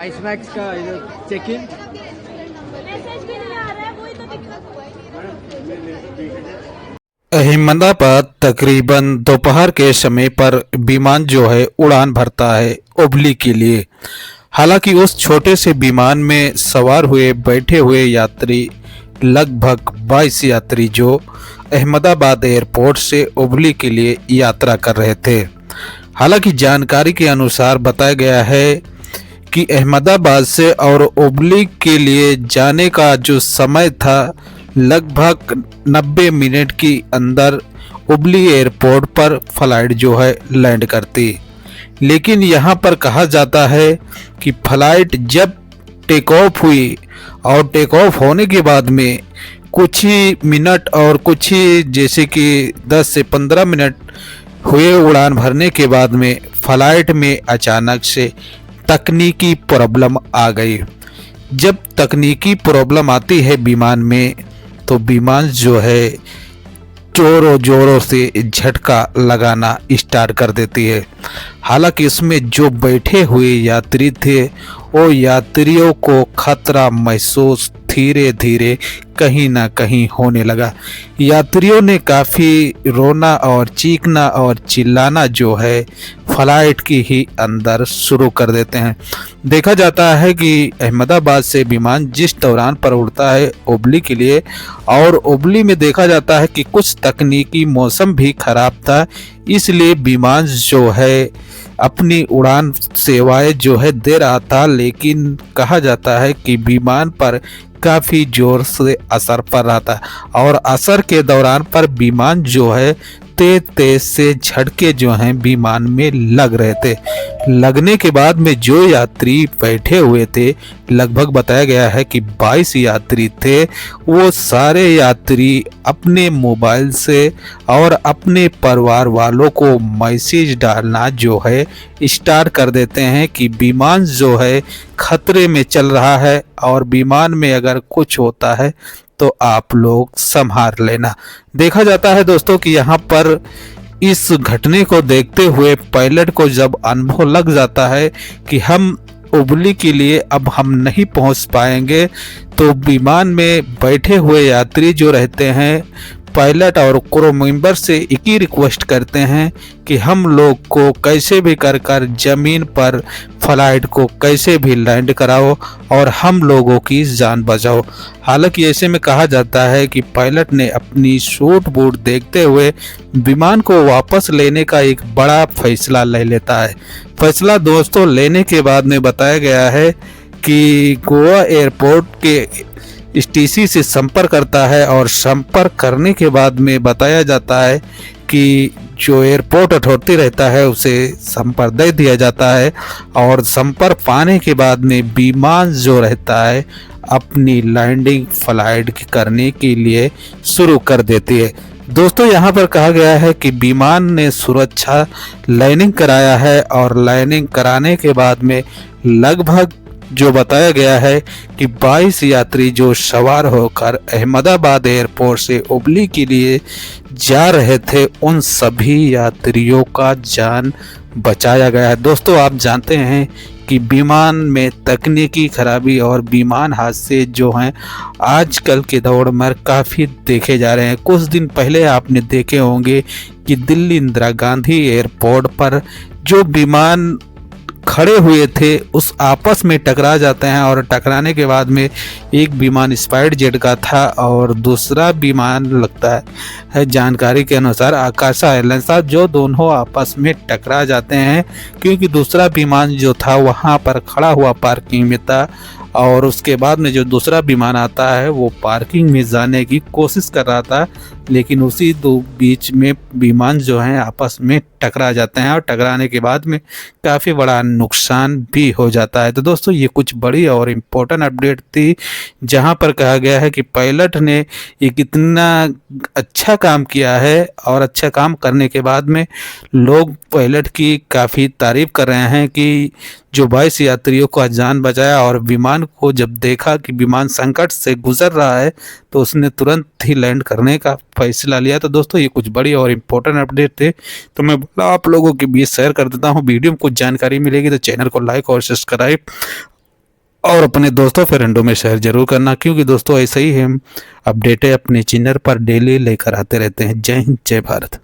आइसमैक्स का check in message भी नहीं आ रहा है, वही तो दिक्कत हुआ है। अहमदाबाद तकरीबन दोपहर के समय पर विमान जो है उड़ान भरता है ओबली के लिए। हालांकि उस छोटे से विमान में सवार हुए बैठे हुए यात्री लगभग 22 यात्री जो अहमदाबाद एयरपोर्ट से ओबली के लिए यात्रा कर रहे थे। हालांकि जानकारी के अनुसार बताया गया है कि अहमदाबाद से और ओबली के लिए जाने का जो समय था लगभग 90 मिनट के अंदर ओबली एयरपोर्ट पर फ्लाइट जो है लैंड करती। लेकिन यहाँ पर कहा जाता है कि फ्लाइट जब टेक ऑफ हुई और टेक ऑफ होने के बाद में कुछ ही मिनट और कुछ ही जैसे कि 10 से 15 मिनट हुए उड़ान भरने के बाद में फ्लाइट में अचानक से तकनीकी प्रॉब्लम आ गई। जब तकनीकी प्रॉब्लम आती है विमान में तो विमान जो है जोरों जोरों से झटका लगाना स्टार्ट कर देती है। हालांकि इसमें जो बैठे हुए यात्री थे वो यात्रियों को खतरा महसूस धीरे धीरे कहीं ना कहीं होने लगा। यात्रियों ने काफ़ी रोना और चीखना और चिल्लाना जो है फ्लाइट की ही अंदर शुरू कर देते हैं। देखा जाता है कि अहमदाबाद से विमान जिस दौरान पर उड़ता है ओबली के लिए और ओबली में देखा जाता है कि कुछ तकनीकी मौसम भी खराब था, इसलिए विमान जो है अपनी उड़ान सेवाएं जो है दे रहा था। लेकिन कहा जाता है कि विमान पर काफ़ी जोर से असर पड़ रहा था और असर के दौरान पर विमान जो है तेज तेज से झटके जो हैं विमान में लग रहे थे। लगने के बाद में जो यात्री बैठे हुए थे लगभग बताया गया है कि 22 यात्री थे, वो सारे यात्री अपने मोबाइल से और अपने परिवार वालों को मैसेज डालना जो है स्टार्ट कर देते हैं कि विमान जो है खतरे में चल रहा है और विमान में अगर कुछ होता है तो आप लोग संभाल लेना। देखा जाता है दोस्तों कि यहाँ पर इस घटने को देखते हुए पायलट को जब अनुभव लग जाता है कि हम ओबली के लिए अब हम नहीं पहुँच पाएंगे, तो विमान में बैठे हुए यात्री जो रहते हैं पायलट और क्रू मेंबर से एक ही रिक्वेस्ट करते हैं कि हम लोग को कैसे भी कर कर ज़मीन पर फ्लाइट को कैसे भी लैंड कराओ और हम लोगों की जान बचाओ। हालांकि ऐसे में कहा जाता है कि पायलट ने अपनी सूट बूट देखते हुए विमान को वापस लेने का एक बड़ा फैसला ले लेता है। फैसला दोस्तों लेने के बाद में बताया गया है कि गोवा एयरपोर्ट के टीसी से संपर्क करता है और संपर्क करने के बाद में बताया जाता है कि जो एयरपोर्ट अथॉरिटी रहता है उसे संपर्क दे दिया जाता है और संपर्क पाने के बाद में विमान जो रहता है अपनी लैंडिंग फ्लाइट करने के लिए शुरू कर देती है। दोस्तों यहाँ पर कहा गया है कि विमान ने सुरक्षा लैंडिंग कराया है और लैंडिंग कराने के बाद में लगभग जो बताया गया है कि 22 यात्री जो सवार होकर अहमदाबाद एयरपोर्ट से ओबली के लिए जा रहे थे उन सभी यात्रियों का जान बचाया गया है। दोस्तों आप जानते हैं कि विमान में तकनीकी खराबी और विमान हादसे जो हैं आजकल के दौर में काफ़ी देखे जा रहे हैं। कुछ दिन पहले आपने देखे होंगे कि दिल्ली इंदिरा गांधी एयरपोर्ट पर जो विमान खड़े हुए थे उस आपस में टकरा जाते हैं और टकराने के बाद में एक विमान स्पाइस जेट का था और दूसरा विमान लगता है जानकारी के अनुसार आकाशा एयरलाइंस था, जो दोनों आपस में टकरा जाते हैं क्योंकि दूसरा विमान जो था वहां पर खड़ा हुआ पार्किंग में था और उसके बाद में जो दूसरा विमान आता है वो पार्किंग में जाने की कोशिश कर रहा था, लेकिन उसी दो बीच में विमान जो हैं आपस में टकरा जाते हैं और टकराने के बाद में काफ़ी बड़ा नुकसान भी हो जाता है। तो दोस्तों ये कुछ बड़ी और इम्पोर्टेंट अपडेट थी जहां पर कहा गया है कि पायलट ने ये कितना अच्छा काम किया है और अच्छा काम करने के बाद में लोग पायलट की काफ़ी तारीफ कर रहे हैं कि जो 22 यात्रियों का जान बचाया और विमान को जब देखा कि विमान संकट से गुजर रहा है तो उसने तुरंत ही लैंड करने का फैसला लिया। तो दोस्तों ये कुछ बड़ी और इम्पोर्टेंट अपडेट थे तो मैं आप लोगों के बीच शेयर कर देता हूँ। वीडियो में कुछ जानकारी मिलेगी तो चैनल को लाइक और सब्सक्राइब और अपने दोस्तों फ्रेंडों में शेयर जरूर करना, क्योंकि दोस्तों ऐसे ही हम अपडेटें अपने चैनल पर डेली लेकर आते रहते हैं। जय हिंद, जय भारत।